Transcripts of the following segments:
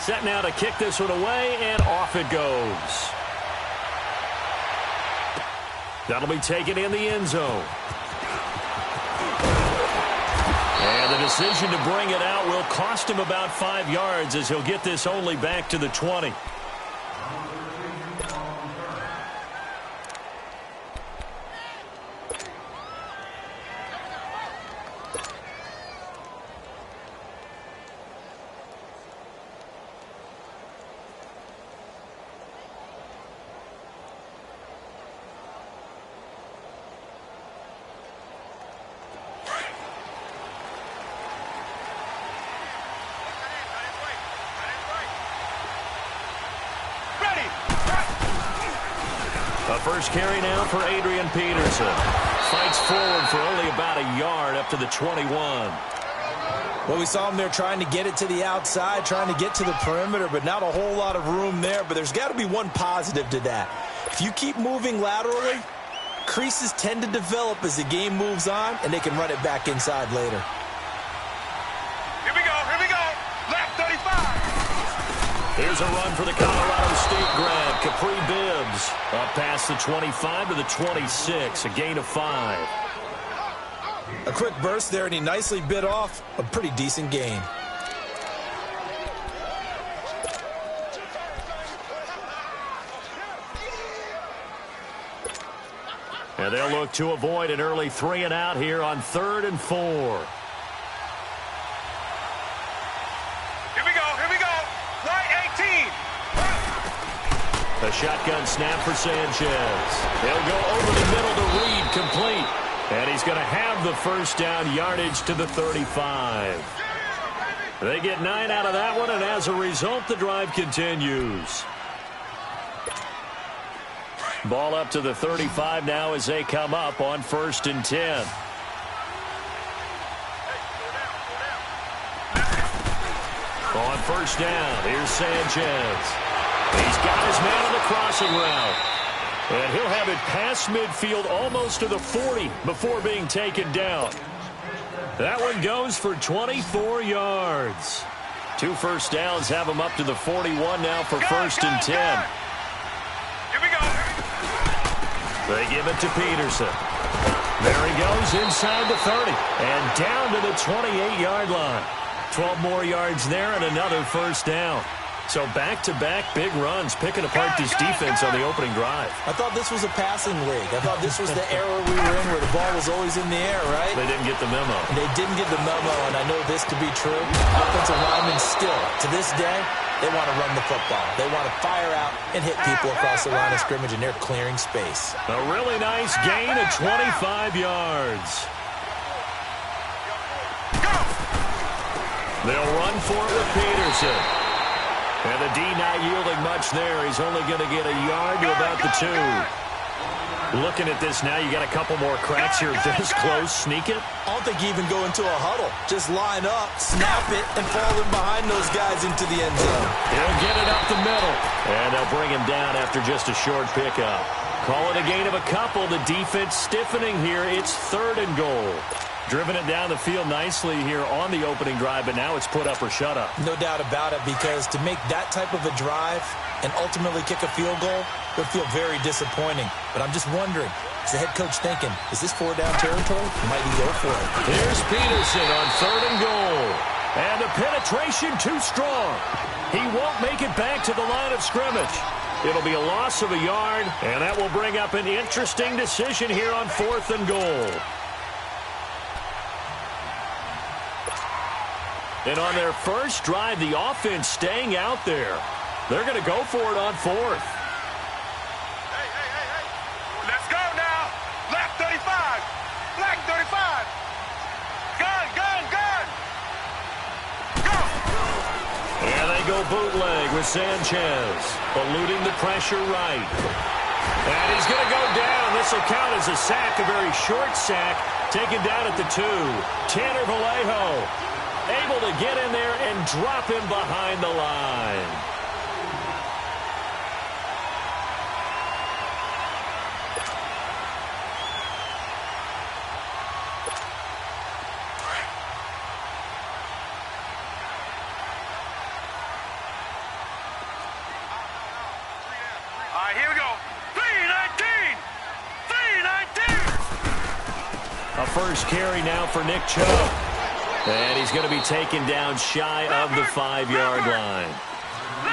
Set now to kick this one away, and off it goes. That'll be taken in the end zone. And the decision to bring it out will cost him about 5 yards as he'll get this only back to the 20. First carry now for Adrian Peterson. Fights forward for only about a yard up to the 21. Well, we saw him there trying to get it to the outside, trying to get to the perimeter, but not a whole lot of room there. But there's got to be one positive to that. If you keep moving laterally, creases tend to develop as the game moves on, and they can run it back inside later. Here we go, left 35. Here's a run for the Colorado State grad, Capri Bibbs. Up past the 25 to the 26, a gain of 5. A quick burst there, and he nicely bit off a pretty decent gain. And they'll look to avoid an early 3 and out here on 3rd and 4. A shotgun snap for Sanchez. He'll go over the middle to Reed, complete. And he's going to have the first down, yardage to the 35. They get 9 out of that one, and as a result, the drive continues. Ball up to the 35 now as they come up on 1st and 10. On 1st down, here's Sanchez. He's got his man on the crossing route. And he'll have it past midfield almost to the 40 before being taken down. That one goes for 24 yards. 2 first downs have him up to the 41 now for 1st and 10. Here we go. They give it to Peterson. There he goes inside the 30 and down to the 28-yard line. 12 more yards there and another first down. So back-to-back big runs, picking apart this defense on the opening drive. I thought this was a passing league. I thought this was the era we were in where the ball was always in the air, right? They didn't get the memo. They didn't get the memo, and I know this to be true. Offensive linemen still, to this day, they want to run the football. They want to fire out and hit people across the line of scrimmage, and they're clearing space. A really nice gain of 25 yards. They'll run for it with Peterson. And the D not yielding much there. He's only going to get a yard to about the 2. Looking at this now, you got a couple more cracks here. This close, sneak it. I don't think you even go into a huddle. Just line up, snap it, and fall in behind those guys into the end zone. He'll get it up the middle. And they'll bring him down after just a short pickup. Call it a gain of a couple. The defense stiffening here. It's 3rd and goal. Driven it down the field nicely here on the opening drive, but now it's put up or shut up. No doubt about it, because to make that type of a drive and ultimately kick a field goal would feel very disappointing. But I'm just wondering, is the head coach thinking, is this 4-down territory? Might he go for it? Here's Peterson on 3rd and goal. And the penetration too strong. He won't make it back to the line of scrimmage. It'll be a loss of a yard, and that will bring up an interesting decision here on 4th and goal. And on their first drive, the offense staying out there. They're going to go for it on 4th. Hey. Let's go now. Left 35. Black 35. Gun. Go. And they go bootleg with Sanchez. Eluding the pressure right. And he's going to go down. This will count as a sack, a very short sack. Taken down at the 2. Tanner Vallejo able to get in there and drop him behind the line. first carry now for Nick Chubb. And he's going to be taken down shy of the 5-yard line.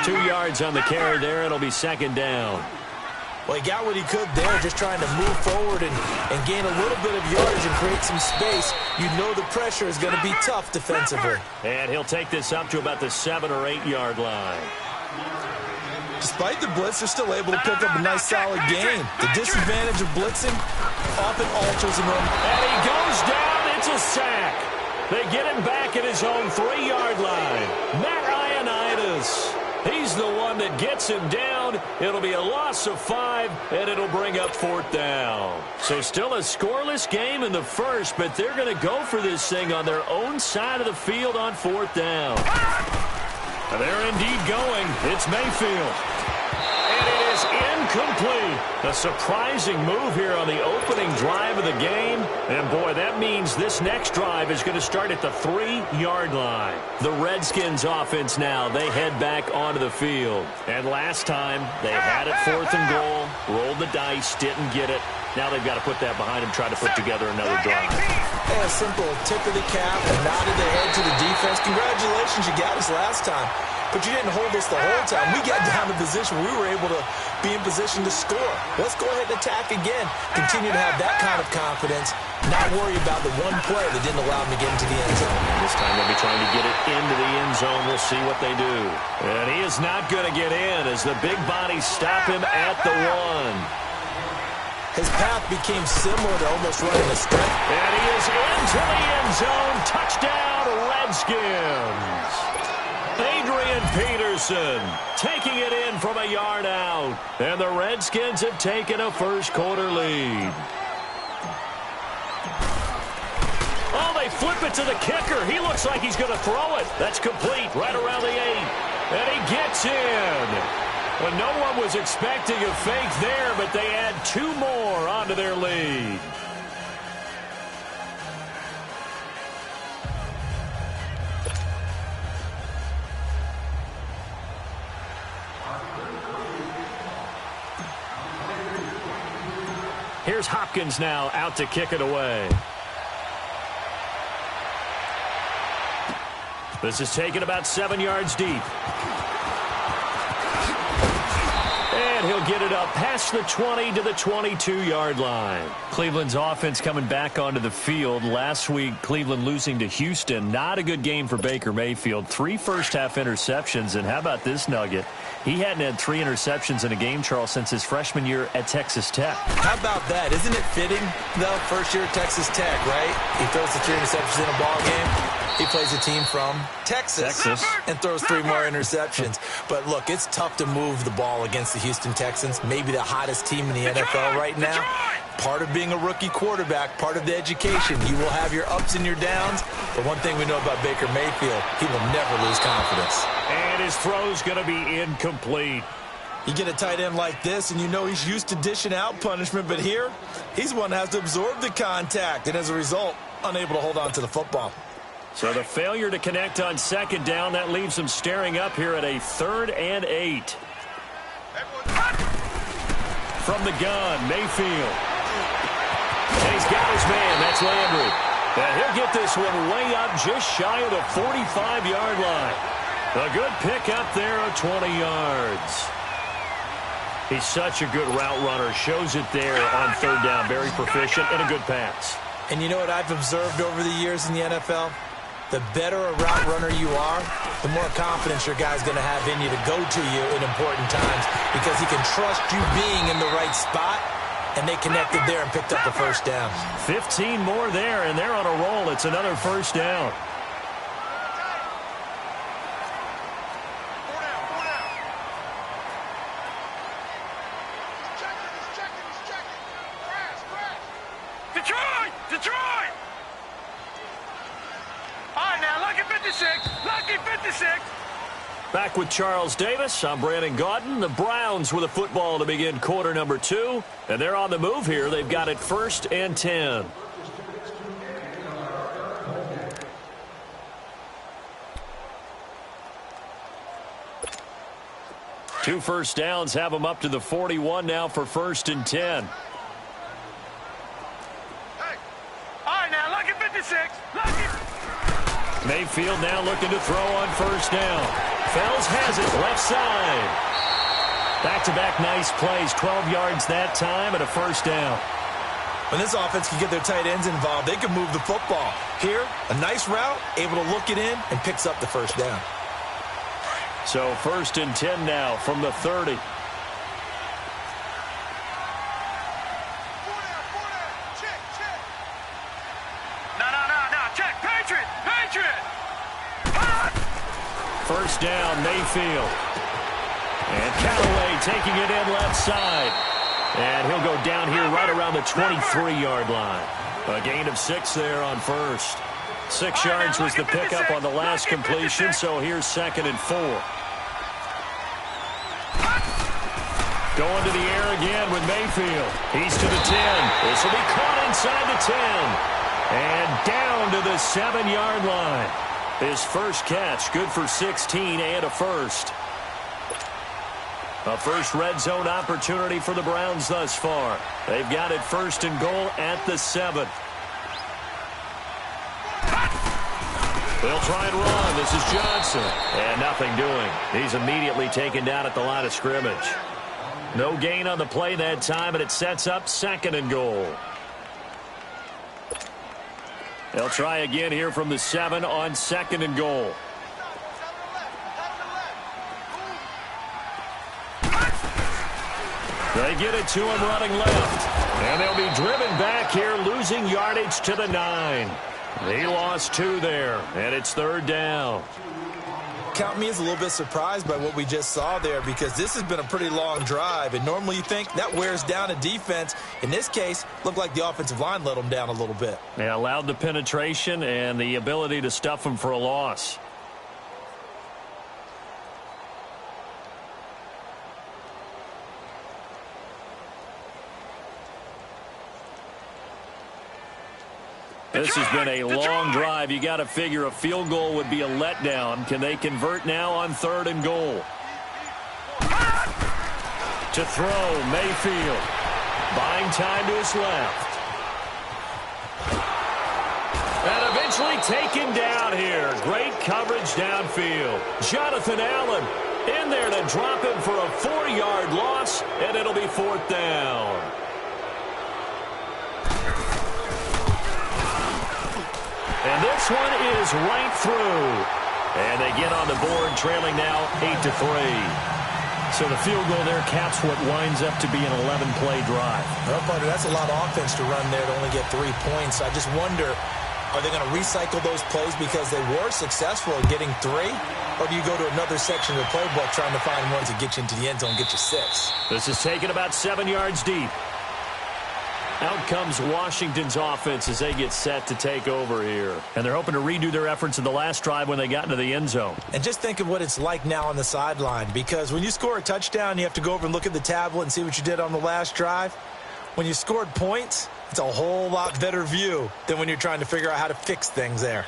2 yards on the carry there. It'll be second down. Well, he got what he could there, just trying to move forward and gain a little bit of yardage and create some space. You know the pressure is going to be tough defensively. And he'll take this up to about the 7 or 8 yard line. Despite the blitz, they're still able to pick up a nice solid gain. The disadvantage of blitzing often alters him. And he goes down. It's a sack. They get him back at his own 3-yard line. Matt Ioannidis. He's the one that gets him down. It'll be a loss of 5, and it'll bring up 4th down. So still a scoreless game in the first, but they're going to go for this thing on their own side of the field on 4th down. And they're indeed going. It's Mayfield. And it is incomplete. A surprising move here on the opening drive of the game. And, boy, that means this next drive is going to start at the 3-yard line. The Redskins offense now, they head back onto the field. And last time, they had it 4th and goal, rolled the dice, didn't get it. Now they've got to put that behind them, try to put together another drive. A simple tip of the cap, a nod of the head to the defense. Congratulations, you got us last time. But you didn't hold us the whole time. We got down to position where we were able to be in position to score. Let's go ahead and attack again. Continue to have that kind of confidence. Not worry about the one play that didn't allow them to get into the end zone. This time they'll be trying to get it into the end zone. We'll see what they do. And he is not going to get in as the big bodies stop him at the 1. His path became similar to almost running a straight. And he is into the end zone. Touchdown, Redskins. Adrian Peterson taking it in from a yard out. And the Redskins have taken a first-quarter lead. Oh, they flip it to the kicker. He looks like he's going to throw it. That's complete right around the 8. And he gets in. Well, no one was expecting a fake there, but they add 2 more onto their lead. Here's Hopkins now out to kick it away. This is taken about 7 yards deep. And he'll get it up past the 20 to the 22-yard line. Cleveland's offense coming back onto the field. Last week, Cleveland losing to Houston. Not a good game for Baker Mayfield. 3 first-half interceptions. And how about this nugget? He hadn't had 3 interceptions in a game, Charles, since his freshman year at Texas Tech. How about that? Isn't it fitting, though? First year at Texas Tech, right? He throws the 3 interceptions in a ball game. He plays a team from Texas and throws 3 more interceptions. But, look, it's tough to move the ball against the Houston Texans, maybe the hottest team in the NFL right now. Part of being a rookie quarterback, part of the education. You will have your ups and your downs. But one thing we know about Baker Mayfield, he will never lose confidence. And his throw's going to be incomplete. You get a tight end like this, and you know he's used to dishing out punishment. But here, he's one that has to absorb the contact. And as a result, unable to hold on to the football. So the failure to connect on 2nd down, that leaves them staring up here at a 3rd and 8. From the gun, Mayfield. And he's got his man. That's Landry. And he'll get this one way up just shy of the 45-yard line. A good pick up there of 20 yards. He's such a good route runner. Shows it there on 3rd down. Very proficient and a good pass. And you know what I've observed over the years in the NFL? The better a route runner you are, the more confidence your guy's going to have in you to go to you in important times because he can trust you being in the right spot, and they connected there and picked up the 1st down. 15 more there, and they're on a roll. It's another 1st down. Detroit! All right, now, lucky 56. Lucky 56. Back with Charles Davis. I'm Brandon Gaudin. The Browns with a football to begin quarter number 2. And they're on the move here. They've got it 1st and 10. Two first downs have them up to the 41 now for 1st and 10. All right, now, Mayfield now looking to throw on first down. Fells has it left side. Back-to-back nice plays, 12 yards that time and a first down. When this offense can get their tight ends involved, they can move the football. Here, a nice route, able to look it in, and picks up the first down. So 1st and 10 now from the 30. Check. Patriot. First down, Mayfield. And Callaway taking it in left side. And he'll go down here right around the 23-yard line. A gain of 6 there on first. 6 yards was the pickup on the last completion, so here's 2nd and 4. Going to the air again with Mayfield. He's to the 10. This will be caught inside the 10. And down to the 7-yard line. His first catch, good for 16 and a first. A first red zone opportunity for the Browns thus far. They've got it 1st and goal at the 7. They'll try and run. This is Johnson. And nothing doing. He's immediately taken down at the line of scrimmage. No gain on the play that time, and it sets up 2nd and goal. They'll try again here from the 7 on 2nd and goal. They get it to him running left. And they'll be driven back here, losing yardage to the 9. He lost 2 there, and it's 3rd down. Count me as a little bit surprised by what we just saw there, because this has been a pretty long drive, and normally you think that wears down a defense. In this case, looked like the offensive line let them down a little bit. They allowed the penetration and the ability to stuff them for a loss. This has been a long drive. You got to figure a field goal would be a letdown. Can they convert now on 3rd and goal? To throw, Mayfield. Buying time to his left. And eventually taken down here. Great coverage downfield. Jonathan Allen in there to drop him for a 4-yard loss, and it'll be 4th down. And this one is right through. And they get on the board, trailing now 8-3. So the field goal there caps what winds up to be an 11-play drive. Well, partner, that's a lot of offense to run there to only get 3 points. I just wonder, are they going to recycle those plays because they were successful in getting 3? Or do you go to another section of the playbook trying to find ones that get you into the end zone and get you 6? This is taken about 7 yards deep. Out comes Washington's offense as they get set to take over here. And they're hoping to redo their efforts in the last drive when they got into the end zone. And just think of what it's like now on the sideline, because when you score a touchdown, you have to go over and look at the tablet and see what you did on the last drive. When you scored points, it's a whole lot better view than when you're trying to figure out how to fix things there.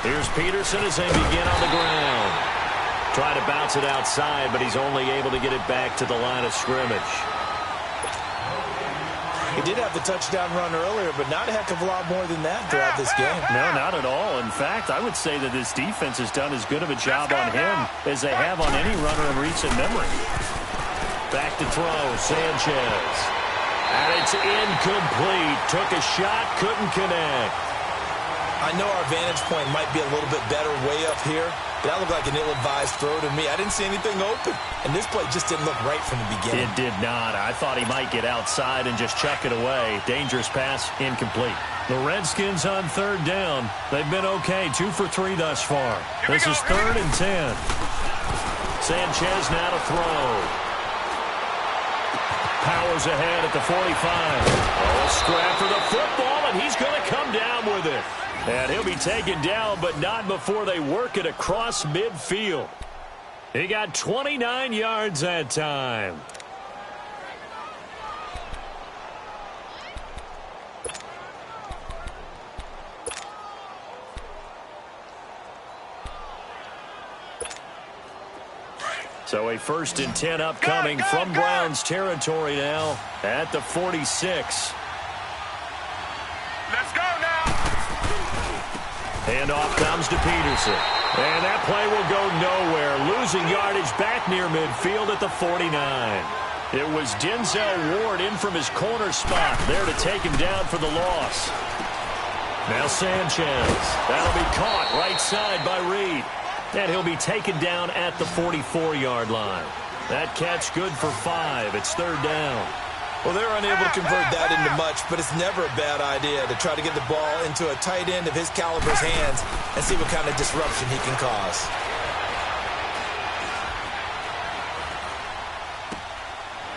Here's Peterson as they begin on the ground. Trying to bounce it outside, but he's only able to get it back to the line of scrimmage. He did have the touchdown run earlier, but not a heck of a lot more than that throughout this game. No, not at all. In fact, I would say that this defense has done as good of a job on him as they have on any runner in recent memory. Back to throw, Sanchez. And it's incomplete. Took a shot, couldn't connect. I know our vantage point might be a little bit better way up here, but that looked like an ill-advised throw to me. I didn't see anything open, and this play just didn't look right from the beginning. It did not. I thought he might get outside and just chuck it away. Dangerous pass, incomplete. The Redskins on 3rd down. They've been okay, 2 for 3 thus far. This is 3rd and 10. Sanchez now to throw. Powers ahead at the 45. Oh, scrap for the football, and he's going to come down with it. And he'll be taken down, but not before they work it across midfield. He got 29 yards that time. So a 1st and 10 upcoming from Browns territory now at the 46. Let's go now. Handoff comes to Peterson. And that play will go nowhere. Losing yardage back near midfield at the 49. It was Denzel Ward in from his corner spot there to take him down for the loss. Now Sanchez. That'll be caught right side by Reed. And he'll be taken down at the 44-yard line. That catch good for 5. It's 3rd down. Well, they're unable to convert that into much, but it's never a bad idea to try to get the ball into a tight end of his caliber's hands and see what kind of disruption he can cause.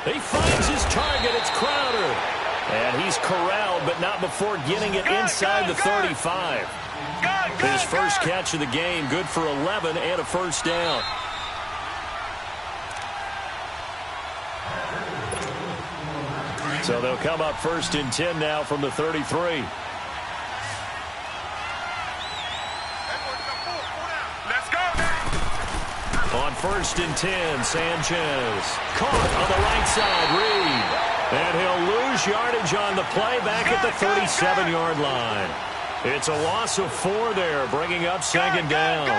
He finds his target. It's Crowder. And he's corralled, but not before getting it inside the 35. His first catch of the game, good for 11 and a 1st down. So they'll come up 1st and 10 now from the 33. Let's go now. On 1st and 10, Sanchez. Caught on the right side, Reed. And he'll lose yardage on the play back at the 37-yard line. It's a loss of 4 there, bringing up 2nd down.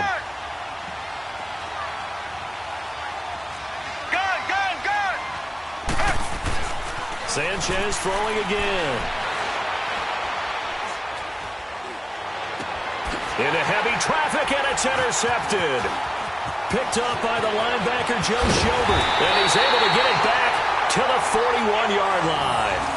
Sanchez throwing again. Into heavy traffic, and it's intercepted. Picked up by the linebacker, Joe Schobert. And he's able to get it back to the 41-yard line.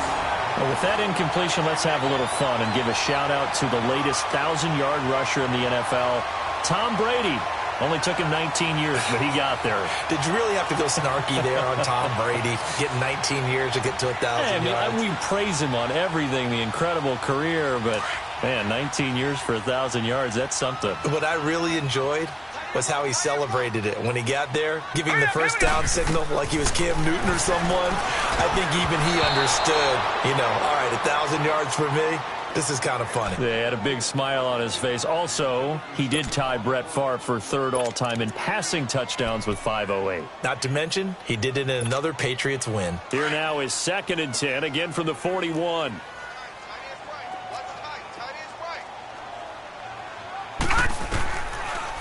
Well, with that incompletion, let's have a little fun and give a shout-out to the latest 1,000-yard rusher in the NFL, Tom Brady. Only took him 19 years, but he got there. Did you really have to go snarky there on Tom Brady, getting 19 years to get to 1,000 yards? We praise him on everything, the incredible career, but, man, 19 years for 1,000 yards, that's something. What I really enjoyed was how he celebrated it. When he got there, giving the first down signal like he was Cam Newton or someone, I think even he understood, all right, 1,000 yards for me. This is kind of funny. They had a big smile on his face. Also, he did tie Brett Favre for 3rd all-time in passing touchdowns with 508. Not to mention, he did it in another Patriots win. Here now is 2nd and 10, again from the 41.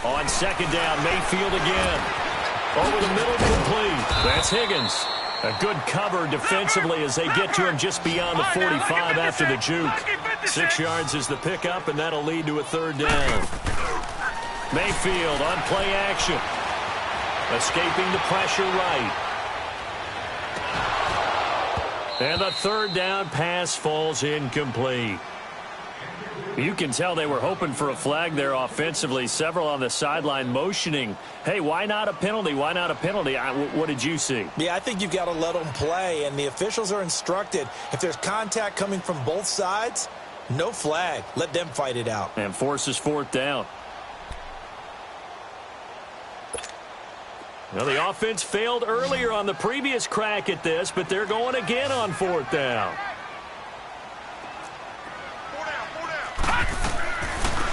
On 2nd down, Mayfield again. Over the middle, complete. That's Higgins. A good cover defensively as they get to him just beyond the 45 after the juke. 6 yards is the pickup, and that'll lead to a 3rd down. Mayfield on play action. Escaping the pressure right. And the 3rd down pass falls incomplete. You can tell they were hoping for a flag there offensively. Several on the sideline motioning, hey, why not a penalty? Why not a penalty? What did you see? Yeah, I think you've got to let them play, and the officials are instructed. If there's contact coming from both sides, no flag. Let them fight it out. And forces 4th down. Well, the offense failed earlier on the previous crack at this, but they're going again on 4th down.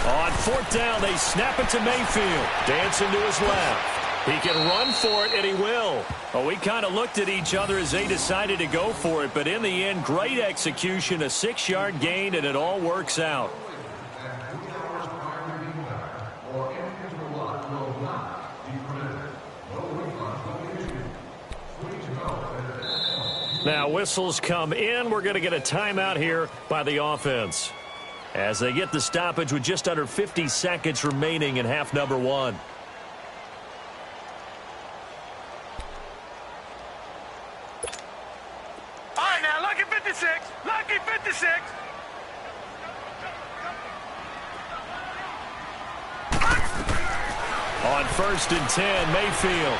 On 4th down, they snap it to Mayfield. Dancing to his left. He can run for it, and he will. Oh, we kind of looked at each other as they decided to go for it, but in the end, great execution, a 6-yard gain, and it all works out. Now, whistles come in. We're going to get a timeout here by the offense, as they get the stoppage with just under 50 seconds remaining in half number 1. All right, now, lucky 56. Lucky 56. On 1st and 10, Mayfield.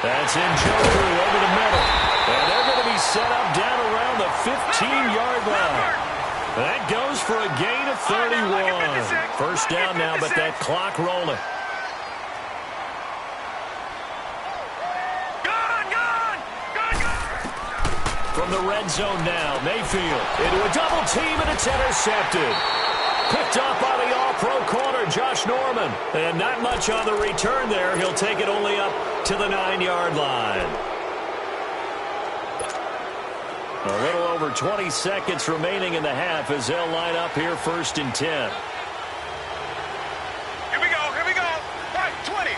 That's in Joker over the middle. And they're going to be set up down around the 15-yard line. That goes for a gain of 31. 1st down now, but that clock rolling. From the red zone now, Mayfield into a double team, and it's intercepted. Picked up by the all-pro corner, Josh Josh Norman. And not much on the return there. He'll take it only up to the 9-yard line. A little over 20 seconds remaining in the half as they'll line up here 1st and 10. Here we go. Right, 20.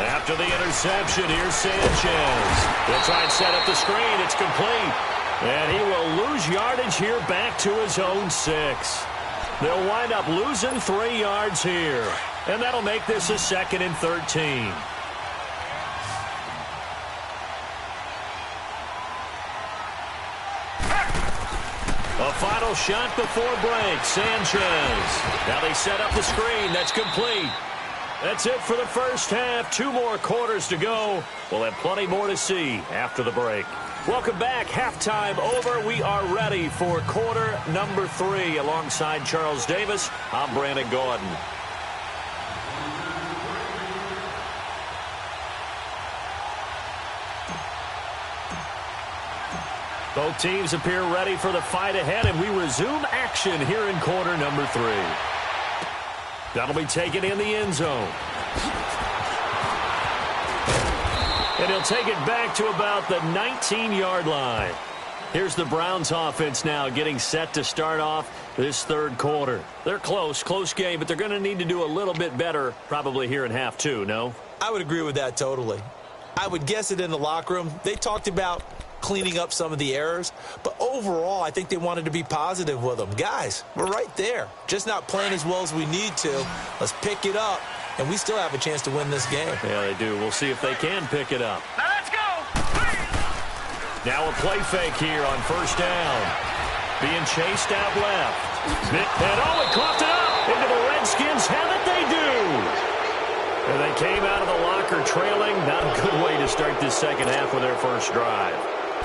After the interception, here's Sanchez. He'll try and set up the screen. It's complete. And he will lose yardage here back to his own 6. They'll wind up losing 3 yards here. And that'll make this a 2nd and 13. A final shot before break. Sanchez. Now they set up the screen. That's complete. That's it for the first half. 2 more quarters to go. We'll have plenty more to see after the break. Welcome back. Halftime over. We are ready for quarter number 3. Alongside Charles Davis, I'm Brandon Gordon. Both teams appear ready for the fight ahead, and we resume action here in quarter number 3. That'll be taken in the end zone. And he'll take it back to about the 19-yard line. Here's the Browns offense now getting set to start off this 3rd quarter. They're close game, but they're going to need to do a little bit better probably here in half 2, no? I would agree with that totally. I would guess it in the locker room. They talked about cleaning up some of the errors, but overall, I think they wanted to be positive with them. Guys, we're right there. Just not playing as well as we need to. Let's pick it up, and we still have a chance to win this game. Yeah, they do. We'll see if they can pick it up. Now let's go. Now a play fake here on 1st down. Being chased out left. And he coughed it up into the Redskins. Have it, they do. And they came out of the locker trailing. Not a good way to start this second half with their first drive.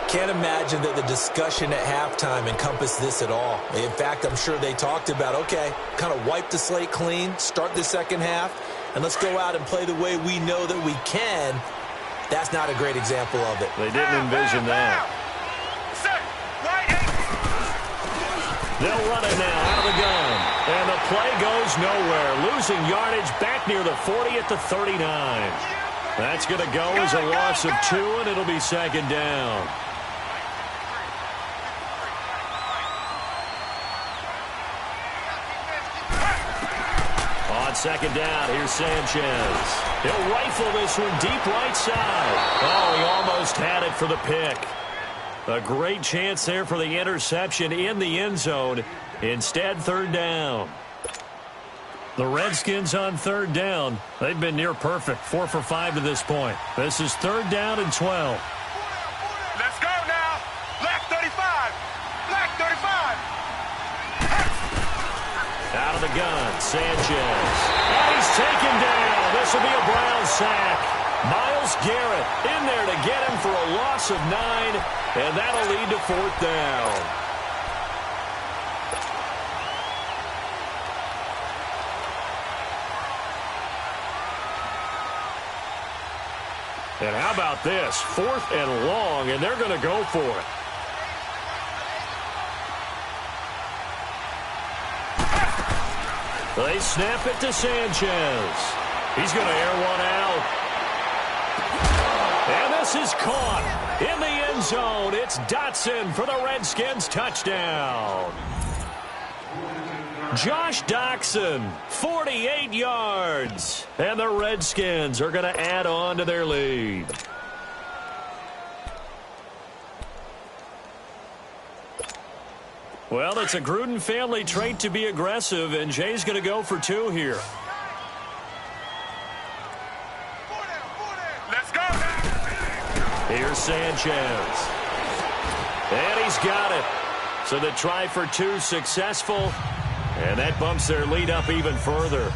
Can't imagine that the discussion at halftime encompassed this at all. In fact, I'm sure they talked about, okay, kind of wipe the slate clean, start the second half, and let's go out and play the way we know that we can. That's not a great example of it. They didn't envision that. They'll run it now out of the gun. And the play goes nowhere. Losing yardage back near the 40 at the 39. That's going to go as a loss of 2, and it'll be 2nd down. On 2nd down, here's Sanchez. He'll rifle this one deep right side. Oh, he almost had it for the pick. A great chance there for the interception in the end zone. Instead, 3rd down. The Redskins on 3rd down. They've been near perfect. 4 for 5 to this point. This is 3rd down and 12. Let's go now. Black 35. Black 35. Out of the gun, Sanchez. And he's taken down. This will be a Brown sack. Myles Garrett in there to get him for a loss of 9, and that'll lead to 4th down. And how about this? 4th and long, and they're going to go for it. They snap it to Sanchez. He's going to air one out. And this is caught in the end zone. It's Dotson for the Redskins touchdown. Josh Doctson, 48 yards. And the Redskins are going to add on to their lead. Well, it's a Gruden family trait to be aggressive, and Jay's going to go for 2 here. Let's go. Here's Sanchez. And he's got it. So the try for 2 successful, and that bumps their lead up even further.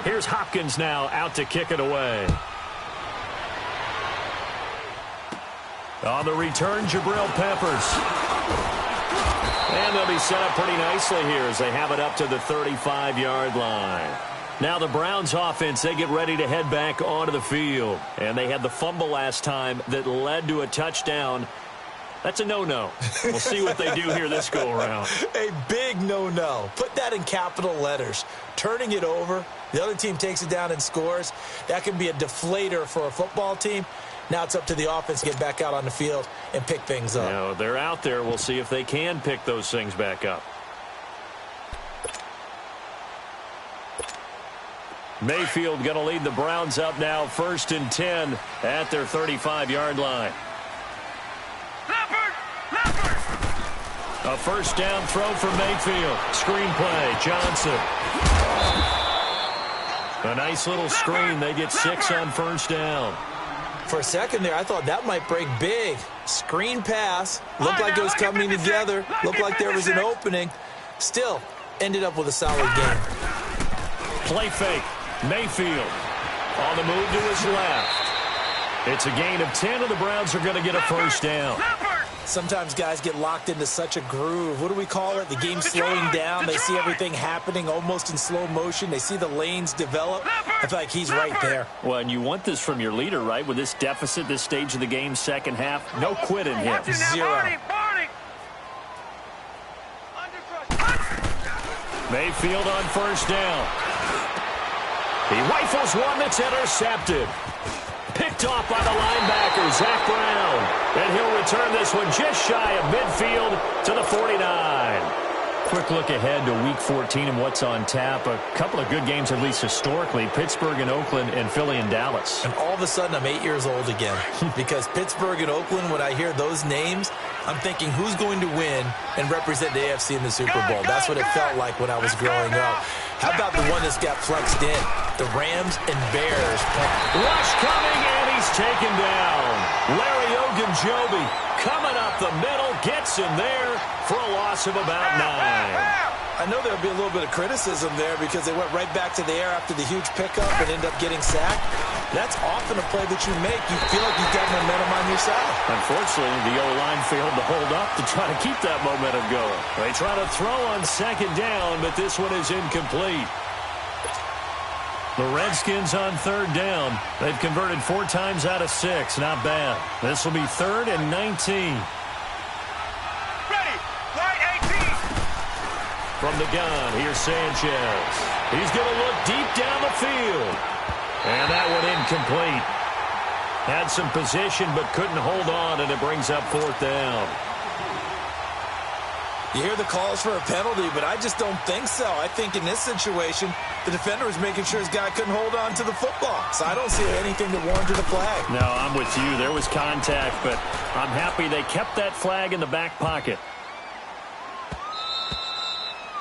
Here's Hopkins now out to kick it away. On the return, Jabril Peppers. And they'll be set up pretty nicely here as they have it up to the 35-yard line. Now the Browns offense, they get ready to head back onto the field. And they had the fumble last time that led to a touchdown. That's a no-no. We'll see what they do here this go-around. A big no-no. Put that in capital letters. Turning it over, the other team takes it down and scores. That can be a deflator for a football team. Now it's up to the offense to get back out on the field and pick things up. Now, they're out there. We'll see if they can pick those things back up. Mayfield going to lead the Browns up now, 1st and 10 at their 35-yard line. A first down throw for Mayfield. Screen play, Johnson. A nice little screen. They get 6 on first down. For a second there, I thought that might break big. Screen pass. Looked like it was coming together. Looked like there was an opening. Still, ended up with a solid game. Play fake. Mayfield on the move to his left. It's a gain of 10, and the Browns are going to get a first down. Sometimes guys get locked into such a groove. What do we call it? The game's slowing down. They see everything happening almost in slow motion. They see the lanes develop. I feel like he's right there. Well, and you want this from your leader, right? With this deficit, this stage of the game, second half, no quit in here. 0. Mayfield on first down. He rifles one that's intercepted. Picked off by the linebacker, Zach Brown. And he'll return this one just shy of midfield to the 49. Quick look ahead to Week 14 and what's on tap. A couple of good games, at least historically. Pittsburgh and Oakland and Philly and Dallas. And all of a sudden, I'm 8 years old again. Because Pittsburgh and Oakland, when I hear those names, I'm thinking who's going to win and represent the AFC in the Super Bowl. That's what it felt like when I was growing up. How about the one that's got flexed in? The Rams and Bears. Rush coming, and he's taken down. Larry Ogunjobi coming up the middle, gets him there for a loss of about 9. I know there'll be a little bit of criticism there because they went right back to the air after the huge pickup and end up getting sacked. That's often a play that you make. You feel like you've got momentum on your side. Unfortunately, the O-line failed to hold up to try to keep that momentum going. They try to throw on second down, but this one is incomplete. The Redskins on third down. They've converted 4 times out of 6. Not bad. This will be 3rd and 19. Ready. Right 18. From the gun, here's Sanchez. He's going to look deep down the field. And that one incomplete. Had some position but couldn't hold on, and it brings up 4th down. You hear the calls for a penalty, but I just don't think so. I think in this situation, the defender was making sure his guy couldn't hold on to the football. So I don't see anything that warranted a flag. No, I'm with you. There was contact, but I'm happy they kept that flag in the back pocket.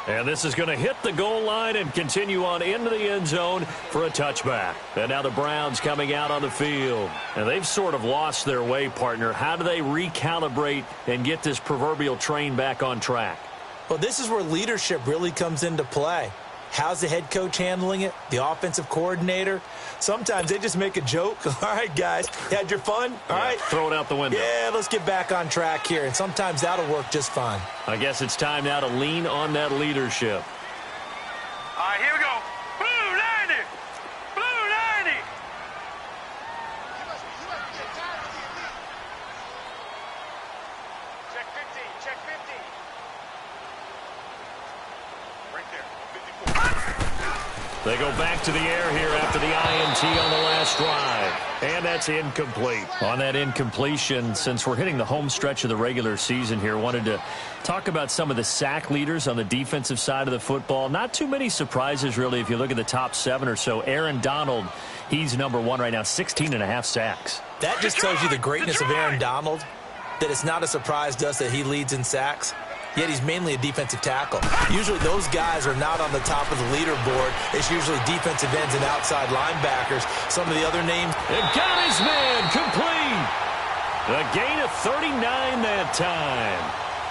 And this is going to hit the goal line and continue on into the end zone for a touchback. And now the Browns coming out on the field. And they've sort of lost their way, partner. How do they recalibrate and get this proverbial train back on track? Well, this is where leadership really comes into play. How's the head coach handling it? The offensive coordinator? Sometimes they just make a joke. All right, guys, you had your fun? All right. Throw it out the window. Yeah, let's get back on track here. And sometimes that'll work just fine. I guess it's time now to lean on that leadership. All right, here we go. Blue 90. Blue 90. Check 50. Check 50. Right there. 54. They go back to the air here after the INT on the last drive. And that's incomplete. On that incompletion, since we're hitting the home stretch of the regular season here, wanted to talk about some of the sack leaders on the defensive side of the football. Not too many surprises, really, if you look at the top 7 or so. Aaron Donald, he's number 1 right now, 16.5 sacks. That just tells you the greatness of Aaron Donald, that it's not a surprise to us that he leads in sacks. Yet he's mainly a defensive tackle. Usually those guys are not on the top of the leaderboard. It's usually defensive ends and outside linebackers. Some of the other names. And got his man complete. A gain of 39 that time.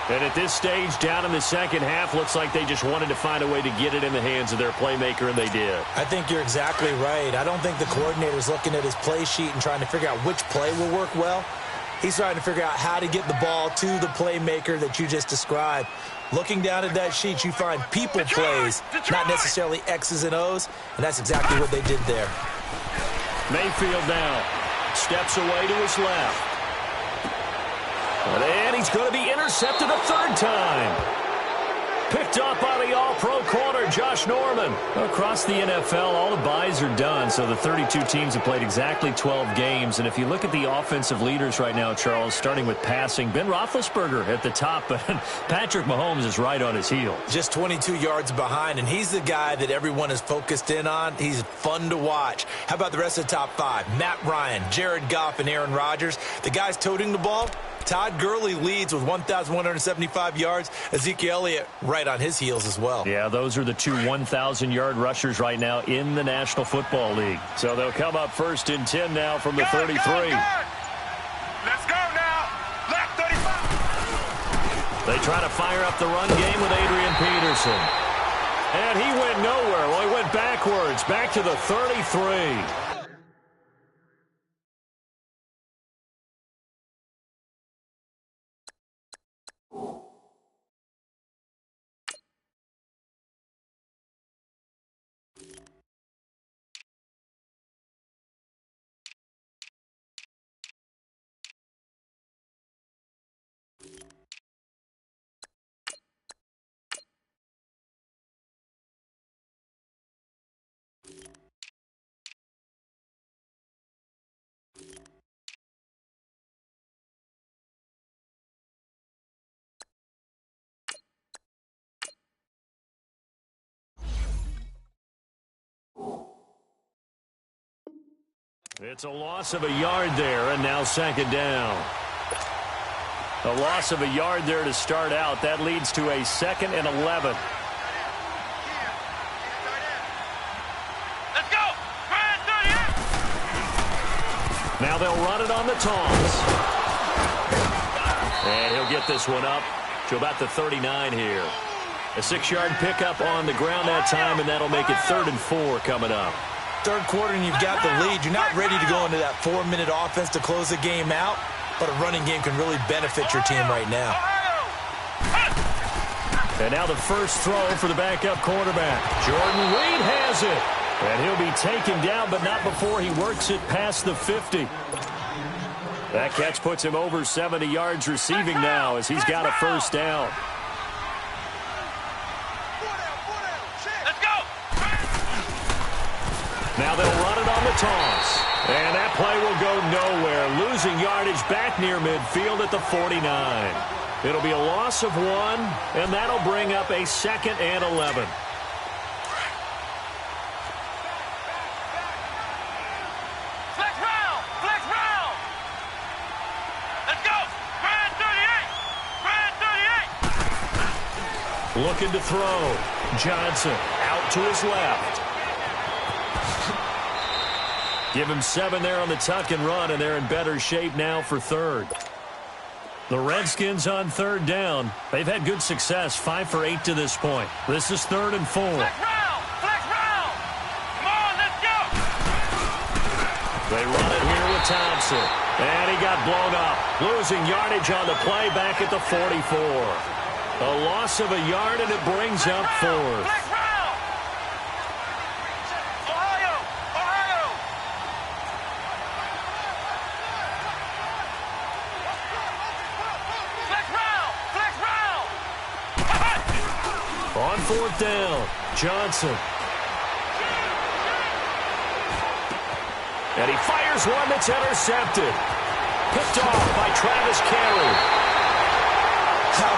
And at this stage, down in the second half, looks like they just wanted to find a way to get it in the hands of their playmaker, and they did. I think you're exactly right. I don't think the coordinator's looking at his play sheet and trying to figure out which play will work well. He's trying to figure out how to get the ball to the playmaker that you just described. Looking down at that sheet, you find people plays, not necessarily X's and O's, and that's exactly what they did there. Mayfield now steps away to his left. And he's going to be intercepted a third time. Picked up by the all-pro corner, Josh Norman. Across the NFL, all the byes are done, so the 32 teams have played exactly 12 games. And if you look at the offensive leaders right now, Charles, starting with passing, Ben Roethlisberger at the top, but Patrick Mahomes is right on his heels. Just 22 yards behind, and he's the guy that everyone is focused in on. He's fun to watch. How about the rest of the top five? Matt Ryan, Jared Goff, and Aaron Rodgers. The guys toting the ball. Todd Gurley leads with 1,175 yards. Ezekiel Elliott right on his heels as well. Yeah, those are the two 1,000-yard rushers right now in the National Football League. So they'll come up first and 10 now from the 33. Let's go now. Left 35. They try to fire up the run game with Adrian Peterson. And he went nowhere. Well, he went backwards, back to the 33. It's a loss of a yard there, and now second down. A loss of a yard there to start out. That leads to a 2nd and 11. Let's go. Now they'll run it on the toss. And he'll get this one up to about the 39 here. A 6-yard pickup on the ground that time, and that'll make it 3rd and 4 coming up. Third quarter and you've got the lead. You're not ready to go into that 4-minute offense to close the game out, but a running game can really benefit your team right now. And now the first throw for the backup quarterback. Jordan Reed has it. And he'll be taken down, but not before he works it past the 50. That catch puts him over 70 yards receiving now as he's got a first down. Now they'll run it on the toss. And that play will go nowhere. Losing yardage back near midfield at the 49. It'll be a loss of 1, and that'll bring up a 2nd and 11. Flex round. Flex round. Let's go. Brand 38. Brand 38. Looking to throw. Johnson out to his left. Give him 7 there on the tuck and run, and they're in better shape now for 3rd. The Redskins on 3rd down. They've had good success, 5 for 8 to this point. This is 3rd and 4. Flex round. Flex round. Come on, let's go. They run it here with Thompson. And he got blown up. Losing yardage on the play back at the 44. A loss of a yard, and it brings up 4th. Flex round. Ohio. Ohio. Flex round. Flex round. On 4th down, Johnson. And he fires one that's intercepted. Picked off by Travis Carey.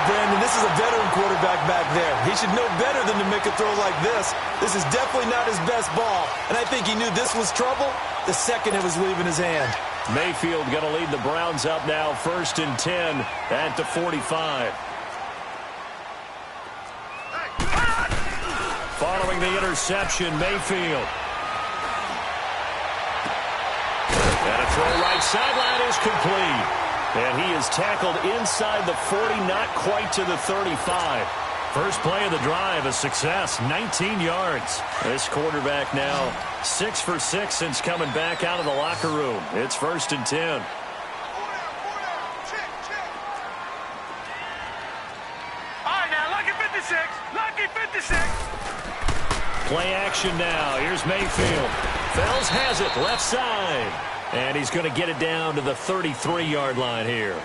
Brandon, this is a veteran quarterback back there. He should know better than to make a throw like this. This is definitely not his best ball, and I think he knew this was trouble the second it was leaving his hand. Mayfield going to lead the Browns up now, 1st and 10 at the 45. Following the interception, Mayfield. And a throw right sideline is complete. And he is tackled inside the 40, not quite to the 35. First play of the drive, a success, 19 yards. This quarterback now 6 for 6 since coming back out of the locker room. It's 1st and 10. Play action now. Here's Mayfield. Fells has it left side. And he's going to get it down to the 33-yard line here.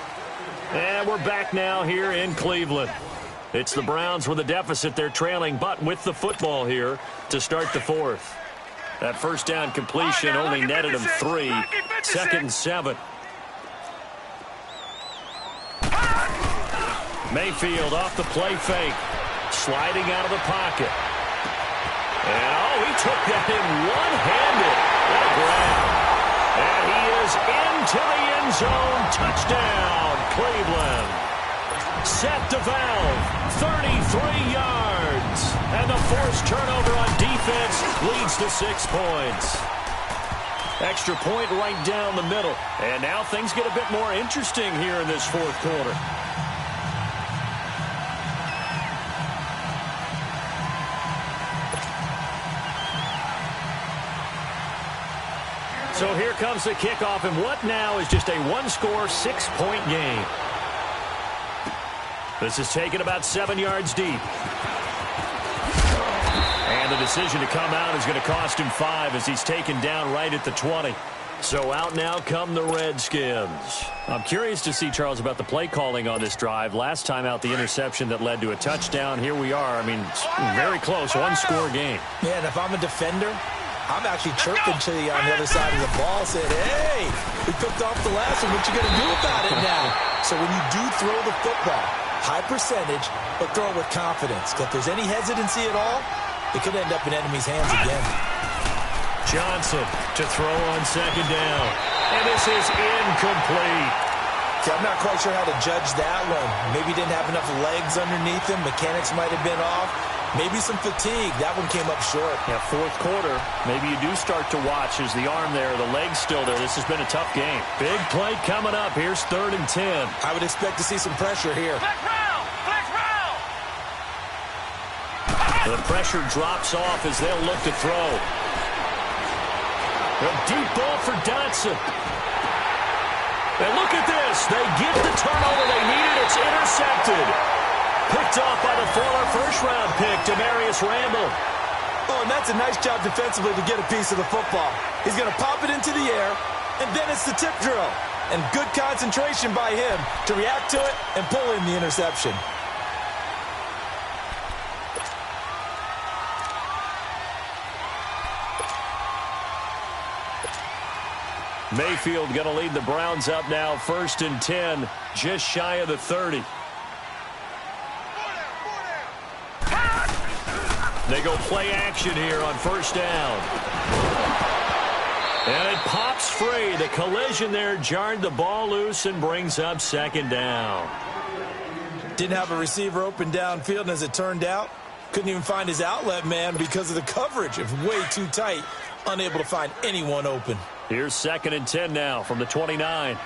And we're back now here in Cleveland. It's the Browns with a deficit. They're trailing, but with the football here to start the fourth. That first down completion only netted him 3. 2nd and 7. Mayfield off the play fake. Sliding out of the pocket. And, he took that in one-handed. What a grab. And he is into the end zone. Touchdown, Cleveland. Set to valve. 33 yards. And the forced turnover on defense leads to 6 points. Extra point right down the middle. And now things get a bit more interesting here in this fourth quarter. So here comes the kickoff, and what now is just a one-score, 6-point game. This is taken about 7 yards deep. And the decision to come out is going to cost him 5 as he's taken down right at the 20. So out now come the Redskins. I'm curious to see, Charles, about the play calling on this drive. Last time out, the interception that led to a touchdown. Here we are. I mean, very close, one-score game. Yeah, and if I'm a defender, I'm actually chirping to you on the other side of the ball, saying, hey, we picked off the last one. What you going to do about it now? So when you do throw the football, high percentage, but throw it with confidence. If there's any hesitancy at all, it could end up in enemy's hands again. Johnson to throw on 2nd down. And this is incomplete. See, I'm not quite sure how to judge that one. Maybe he didn't have enough legs underneath him. Mechanics might have been off. Maybe some fatigue. That one came up short. Yeah, fourth quarter. Maybe you do start to watch as the arm there, the leg's still there. This has been a tough game. Big play coming up. Here's 3rd and 10. I would expect to see some pressure here. Flex round! Flex round! The pressure drops off as they'll look to throw. A deep ball for Dotson. And look at this. They get the turnover they needed. It's intercepted. Picked off by the former first-round pick, Demarius Randall. Oh, and that's a nice job defensively to get a piece of the football. He's going to pop it into the air, and then it's the tip drill. And good concentration by him to react to it and pull in the interception. Mayfield going to lead the Browns up now, 1st and 10, just shy of the 30. They go play action here on 1st down. And it pops free. The collision there jarred the ball loose and brings up 2nd down. Didn't have a receiver open downfield, and as it turned out, couldn't even find his outlet man because of the coverage. It was way too tight, unable to find anyone open. Here's 2nd and 10 now from the 29. All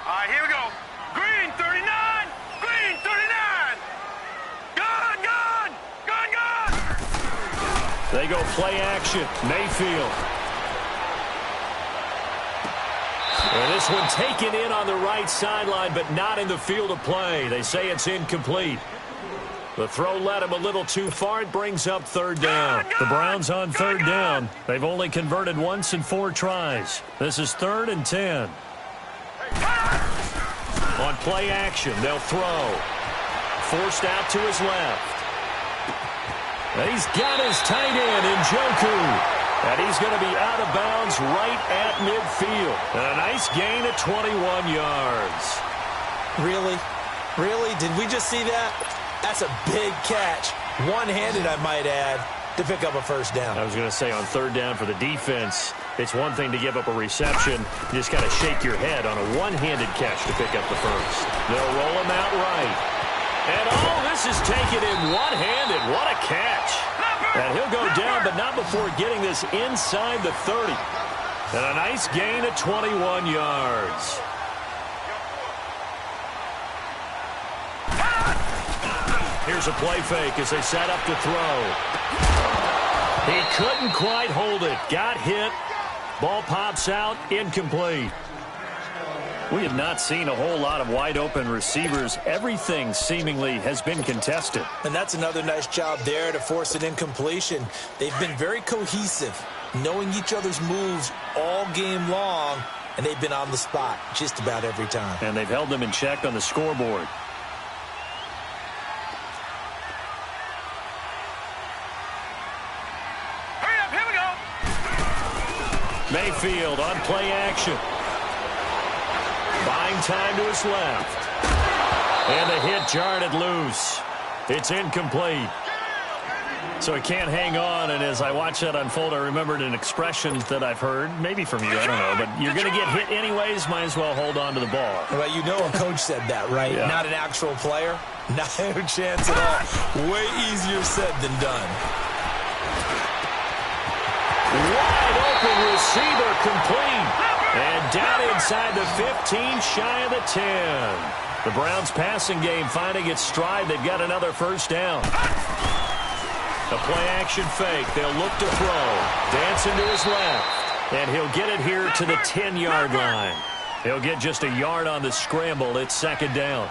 right, here we go. Green 39. Green 39. Gun, gun. Gun, gun. They go play action. Mayfield. And this one taken in on the right sideline, but not in the field of play. They say it's incomplete. The throw led him a little too far. It brings up 3rd down. The Browns on 3rd down. They've only converted once in 4 tries. This is 3rd and 10. On play action, they'll throw. Forced out to his left. And he's got his tight end in Njoku. And he's going to be out of bounds right at midfield. And a nice gain of 21 yards. Really? Really? Did we just see that? That's a big catch. One-handed, I might add, to pick up a 1st down. I was going to say on 3rd down for the defense, it's one thing to give up a reception. You just got to shake your head on a one-handed catch to pick up the 1st. They'll roll him out right. And this is taken in one-handed. What a catch. And he'll go down, but not before getting this inside the 30. And a nice gain of 21 yards. Here's a play fake as they set up to throw. He couldn't quite hold it. Got hit. Ball pops out. Incomplete. We have not seen a whole lot of wide-open receivers. Everything seemingly has been contested. And that's another nice job there to force an incompletion. They've been very cohesive, knowing each other's moves all game long, and they've been on the spot just about every time. And they've held them in check on the scoreboard. Hurry up, here we go. Mayfield on play action. Buying time to his left. And the hit jarred it loose. It's incomplete. So he can't hang on, and as I watch that unfold, I remembered an expression that I've heard, maybe from you, I don't know, but you're going to get hit anyways, might as well hold on to the ball. Well, you know a coach said that, right? Yeah. Not an actual player. No chance at all. Way easier said than done. Wide open receiver complete. And down inside the 15, shy of the 10. The Browns passing game finding its stride. They've got another first down. The play-action fake. They'll look to throw. Dancing to his left. And he'll get it here to the 10-yard line. He'll get just a yard on the scramble. It's second down.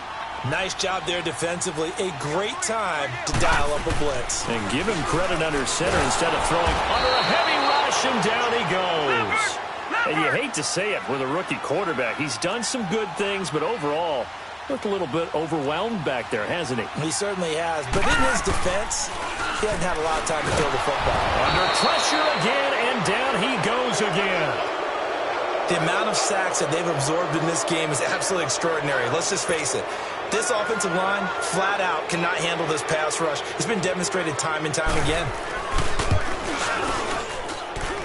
Nice job there defensively. A great time to dial up a blitz. And give him credit under center instead of throwing under a heavy rush, and down he goes. And you hate to say it with a rookie quarterback. He's done some good things, but overall, looked a little bit overwhelmed back there, hasn't he? He certainly has. But in his defense, he hasn't had a lot of time to throw the football. Under pressure again, and down he goes again. The amount of sacks that they've absorbed in this game is absolutely extraordinary. Let's just face it. This offensive line, flat out, cannot handle this pass rush. It's been demonstrated time and time again.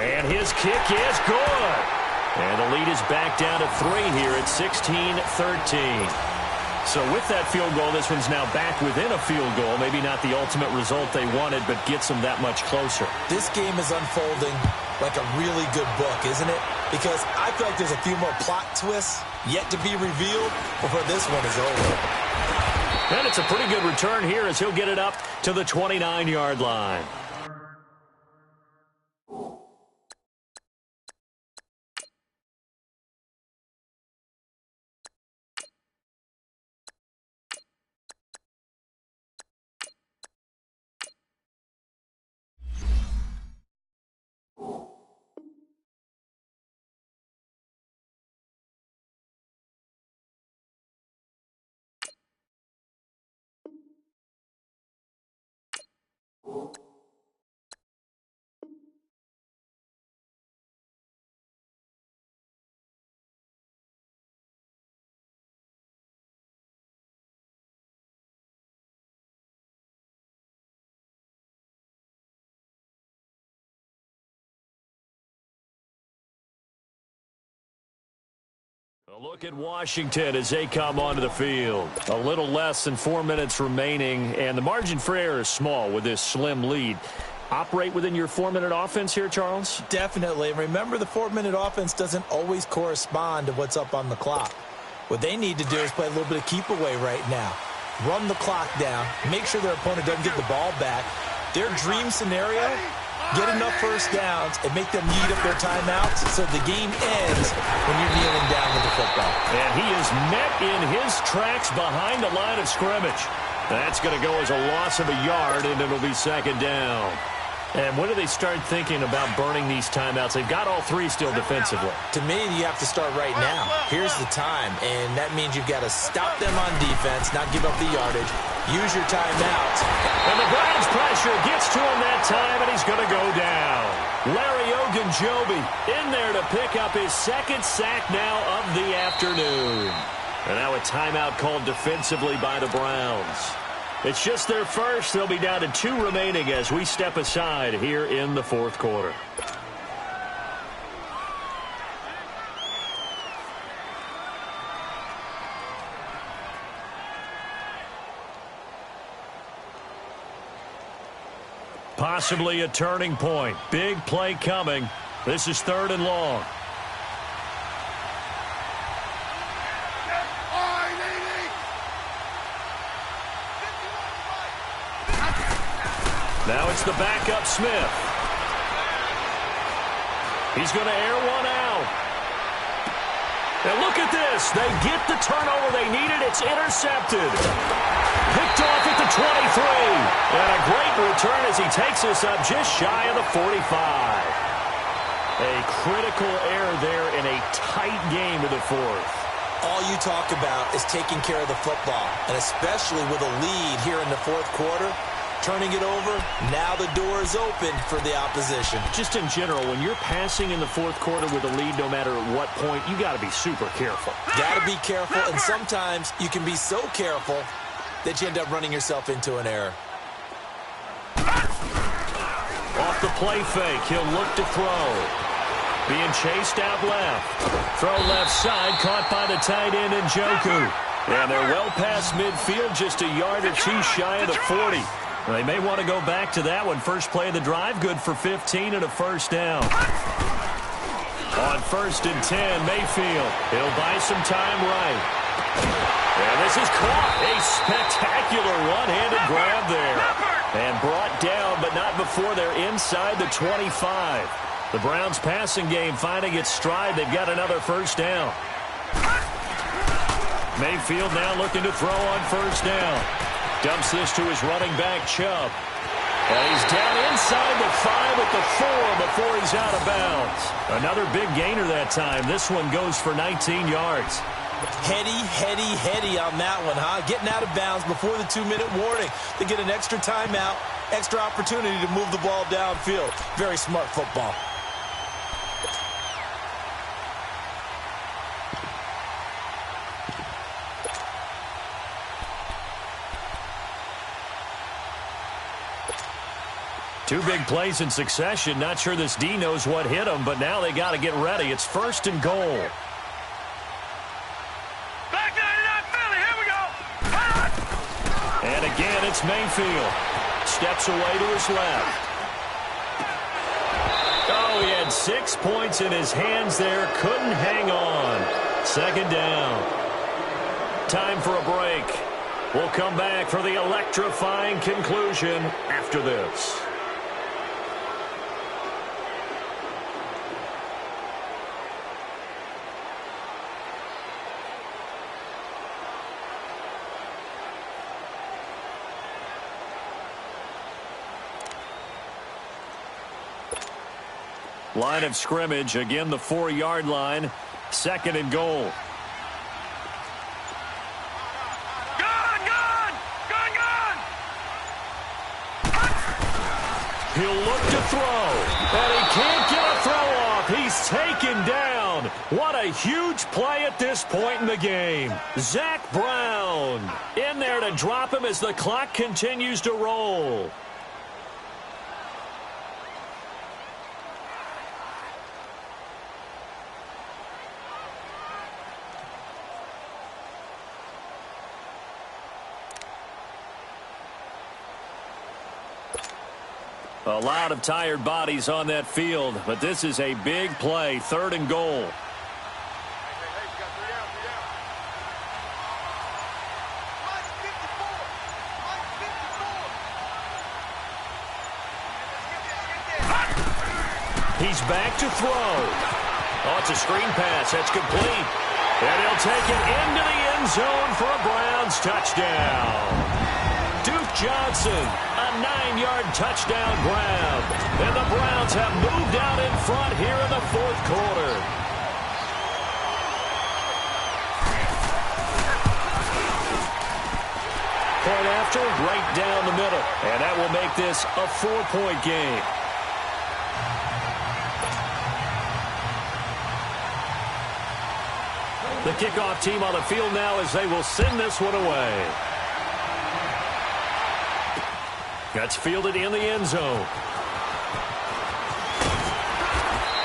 And his kick is good. And the lead is back down to 3 here at 16-13. So with that field goal, this one's now back within a field goal. Maybe not the ultimate result they wanted, but gets them that much closer. This game is unfolding like a really good book, isn't it? Because I feel like there's a few more plot twists yet to be revealed before this one is over. And it's a pretty good return here as he'll get it up to the 29-yard line. A look at Washington as they come onto the field. A little less than 4 minutes remaining, and the margin for error is small with this slim lead. Operate within your 4-minute offense here, Charles? Definitely. Remember, the 4-minute offense doesn't always correspond to what's up on the clock. What they need to do is play a little bit of keep away right now. Run the clock down. Make sure their opponent doesn't get the ball back. Their dream scenario, get enough first downs and make them eat up their timeouts so the game ends when you're kneeling down with the football. And he is met in his tracks behind the line of scrimmage. That's going to go as a loss of a yard, and it'll be second down. And when do they start thinking about burning these timeouts? They've got all 3 still defensively. To me, you have to start right now. Here's the time, and that means you've got to stop them on defense, not give up the yardage. Use your timeouts. And the Browns pressure gets to him that time, and he's going to go down. Larry Ogunjobi in there to pick up his 2nd sack now of the afternoon. And now a timeout called defensively by the Browns. It's just their first. They'll be down to 2 remaining as we step aside here in the 4th quarter. Possibly a turning point. Big play coming. This is 3rd and long. Now it's the backup Smith. He's going to air one out. And look at this. They get the turnover they needed. It's intercepted. Picked off at the 23. And a great return as he takes us up just shy of the 45. A critical error there in a tight game to the fourth. All you talk about is taking care of the football, and especially with a lead here in the fourth quarter, turning it over, now the door is open for the opposition. Just in general, when you're passing in the fourth quarter with a lead, no matter at what point, you got to be super careful. Got to be careful, and sometimes you can be so careful that you end up running yourself into an error. Off the play fake, he'll look to throw. Being chased out left. Throw left side, caught by the tight end Njoku. And they're well past midfield, just a yard or two shy of the 40. They may want to go back to that one. First play of the drive, good for 15 and a first down. On 1st and 10, Mayfield. He'll buy some time right. And this is caught. A spectacular one-handed grab there. And brought down, but not before they're inside the 25. The Browns passing game finding its stride. They've got another first down. Mayfield now looking to throw on first down. Dumps this to his running back, Chubb. And he's down inside the 5 at the 4 before he's out of bounds. Another big gainer that time. This one goes for 19 yards. Heady on that one, huh? Getting out of bounds before the 2-minute warning. They get an extra timeout, extra opportunity to move the ball downfield. Very smart football. Two big plays in succession. Not sure this D knows what hit him, but now they got to get ready. It's 1st and goal. Back 99 Philly, here we go. And again, it's Mayfield. Steps away to his left. Oh, he had 6 points in his hands there. Couldn't hang on. 2nd down. Time for a break. We'll come back for the electrifying conclusion after this. Line of scrimmage, again the 4-yard line, 2nd and goal. Gun! He'll look to throw, and he can't get a throw off. He's taken down. What a huge play at this point in the game. Zach Brown in there to drop him as the clock continues to roll. A lot of tired bodies on that field, but this is a big play, 3rd and goal. He's back to throw. Oh, it's a screen pass. That's complete. And he'll take it into the end zone for a Browns touchdown. Duke Johnson, a 9-yard touchdown grab. And the Browns have moved out in front here in the 4th quarter. Point after, right down the middle. And that will make this a 4-point game. The kickoff team on the field now as they will send this one away. That's fielded in the end zone.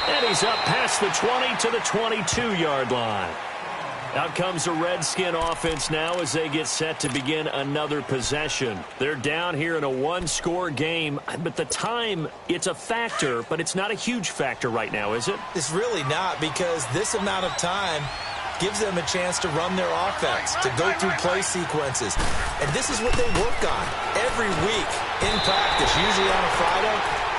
And he's up past the 20 to the 22-yard line. Out comes the Redskin offense now as they get set to begin another possession. They're down here in a 1-score game, but the time, it's a factor, but it's not a huge factor right now, is it? It's really not, because this amount of time gives them a chance to run their offense, to go through play sequences. And this is what they work on every week in practice, usually on a Friday.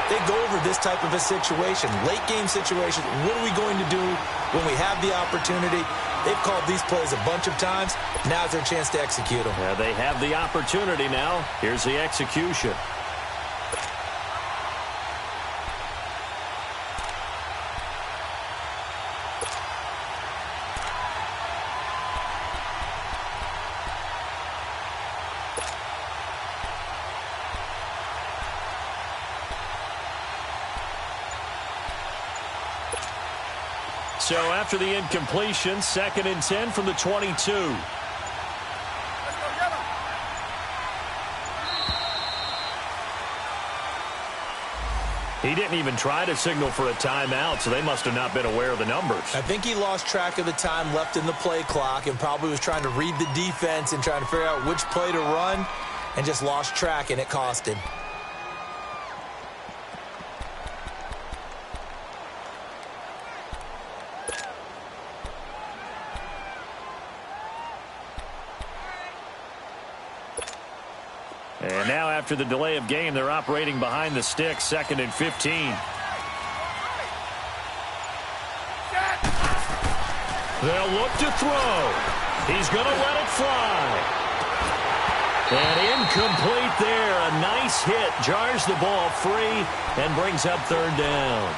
They go over this type of a situation, late game situation. What are we going to do when we have the opportunity? They've called these plays a bunch of times. Now's their chance to execute them. Yeah, they have the opportunity now. Here's the execution. So after the incompletion, 2nd and 10 from the 22. He didn't even try to signal for a timeout, so they must have not been aware of the numbers. I think he lost track of the time left in the play clock and probably was trying to read the defense and trying to figure out which play to run and just lost track, and it cost him. And now after the delay of game, they're operating behind the sticks, 2nd and 15. They'll look to throw. He's going to let it fly. And incomplete there. A nice hit. Jars the ball free and brings up 3rd down.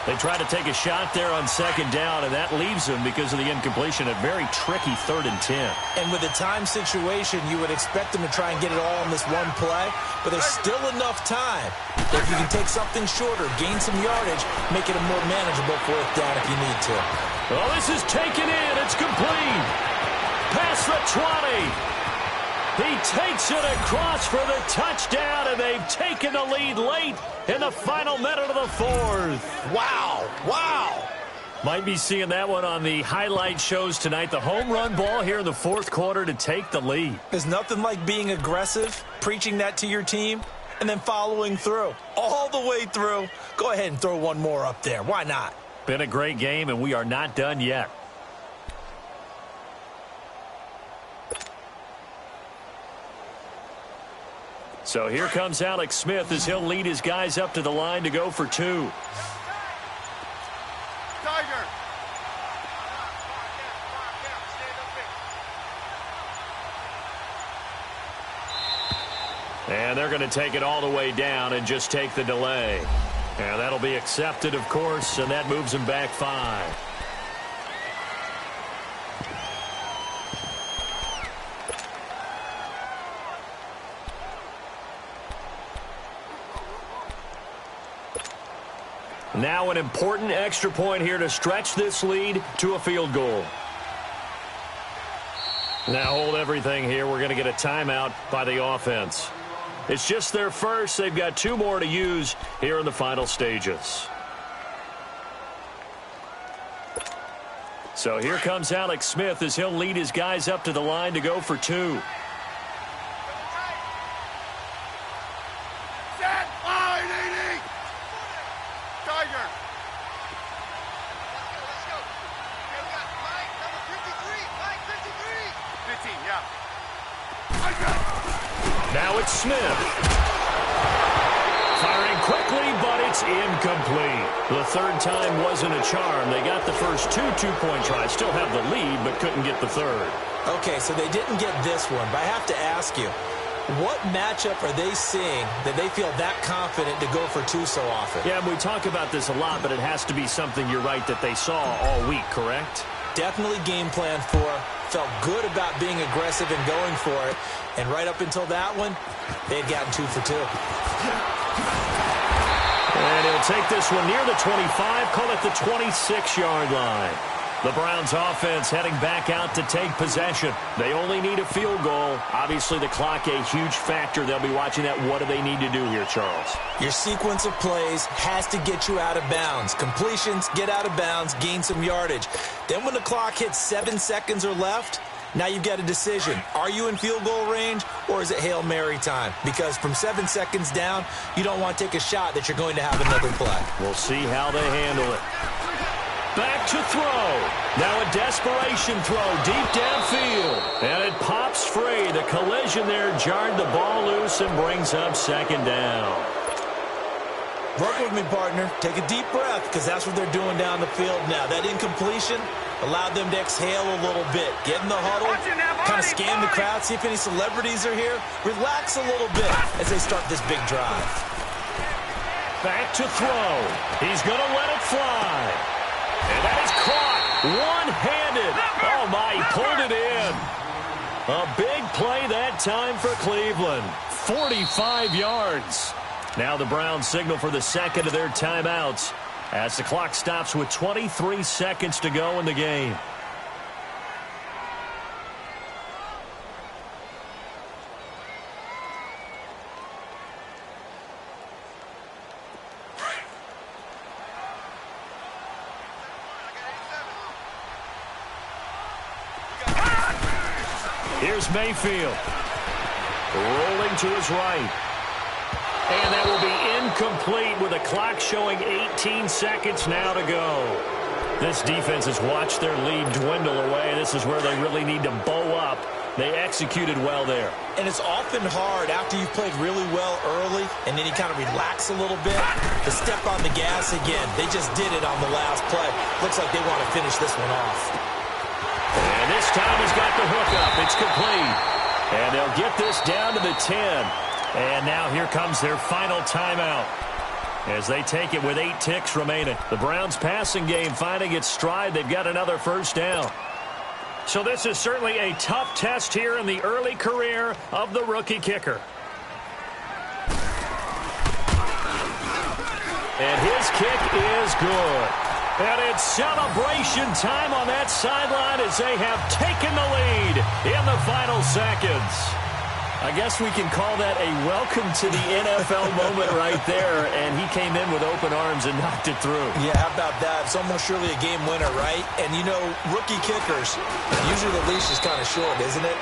They try to take a shot there on 2nd down, and that leaves them, because of the incompletion, a very tricky 3rd and 10. And with a time situation, you would expect them to try and get it all in this one play, but there's still enough time. If you can take something shorter, gain some yardage, make it a more manageable 4th down if you need to. Well, this is taken in. It's complete. Past the 20. He takes it across for the touchdown, and they've taken the lead late in the final minute of the 4th. Wow. Wow. Might be seeing that one on the highlight shows tonight. The home run ball here in the 4th quarter to take the lead. There's nothing like being aggressive, preaching that to your team, and then following through. All the way through. Go ahead and throw one more up there. Why not? Been a great game, and we are not done yet. So here comes Alex Smith as he'll lead his guys up to the line to go for 2. Tiger. And they're going to take it all the way down and just take the delay. And that'll be accepted, of course, and that moves them back 5. Now an important extra point here to stretch this lead to a field goal. Now hold everything here. We're going to get a timeout by the offense. It's just their first. They've got 2 more to use here in the final stages. So here comes Alex Smith as he'll lead his guys up to the line to go for 2. Set. Line 80. Tiger. Let's go. Okay, we got Mike, number 53. Mike, 53. 15, yeah. Now it's Smith. Firing quickly, but it's incomplete. The 3rd time wasn't a charm. They got the first 2 two-point tries. Still have the lead, but couldn't get the 3rd. Okay, so they didn't get this one, but I have to ask you, what matchup are they seeing that they feel that confident to go for 2 so often? Yeah, and we talk about this a lot, but it has to be something, you're right, that they saw all week, correct? Definitely game plan for, felt good about being aggressive and going for it, and right up until that one, they had gotten 2 for 2. And he'll take this one near the 25, call it the 26-yard line. The Browns offense heading back out to take possession. They only need a field goal. Obviously, the clock a huge factor. They'll be watching that. What do they need to do here, Charles? Your sequence of plays has to get you out of bounds. Completions, get out of bounds, gain some yardage. Then when the clock hits 7 seconds or left, now you've got a decision. Are you in field goal range, or is it Hail Mary time? Because from 7 seconds down, you don't want to take a shot that you're going to have another play. We'll see how they handle it. Back to throw. Now a desperation throw deep downfield. And it pops free. The collision there jarred the ball loose and brings up 2nd down. Work with me, partner. Take a deep breath, because that's what they're doing down the field now. That incompletion, Allowed them to exhale a little bit. Get in the huddle, kind of scan the crowd, see if any celebrities are here. Relax a little bit as they start this big drive. Back to throw. He's going to let it fly. And that is caught one-handed. Oh, my, he pulled it in. A big play that time for Cleveland. 45 yards. Now the Browns signal for the second of their timeouts as the clock stops with 23 seconds to go in the game. Here's Mayfield. Rolling to his right. And that will be incomplete with a clock showing 18 seconds now to go. This defense has watched their lead dwindle away. This is where they really need to bow up. They executed well there. And it's often hard after you've played really well early and then you kind of relax a little bit to step on the gas again. They just did it on the last play. Looks like they want to finish this one off. And this time he's got the hook up. It's complete. And they'll get this down to the 10. And now here comes their final timeout as they take it with 8 ticks remaining. The Browns passing game finding its stride. They've got another first down. So this is certainly a tough test here in the early career of the rookie kicker. And his kick is good. And it's celebration time on that sideline as they have taken the lead in the final seconds. I guess we can call that a welcome to the NFL moment right there, and he came in with open arms and knocked it through. Yeah, how about that? It's almost surely a game winner, right? And, you know, rookie kickers, usually the leash is kind of short, isn't it?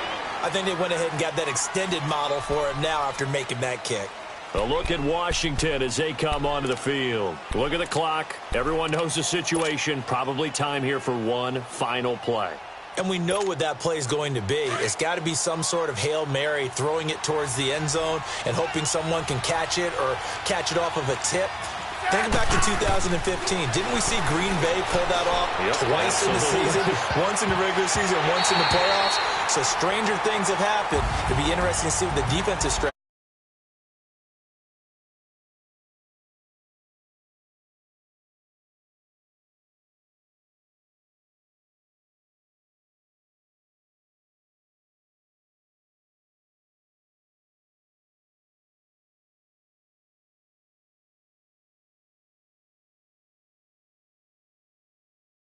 I think they went ahead and got that extended model for him now after making that kick. A look at Washington as they come onto the field. Look at the clock. Everyone knows the situation. Probably time here for one final play. And we know what that play is going to be. It's got to be some sort of Hail Mary, throwing it towards the end zone and hoping someone can catch it or catch it off of a tip. Think back to 2015. Didn't we see Green Bay pull that off twice in the season? Once in the regular season, once in the playoffs. So stranger things have happened. It'd be interesting to see what the defensive strategy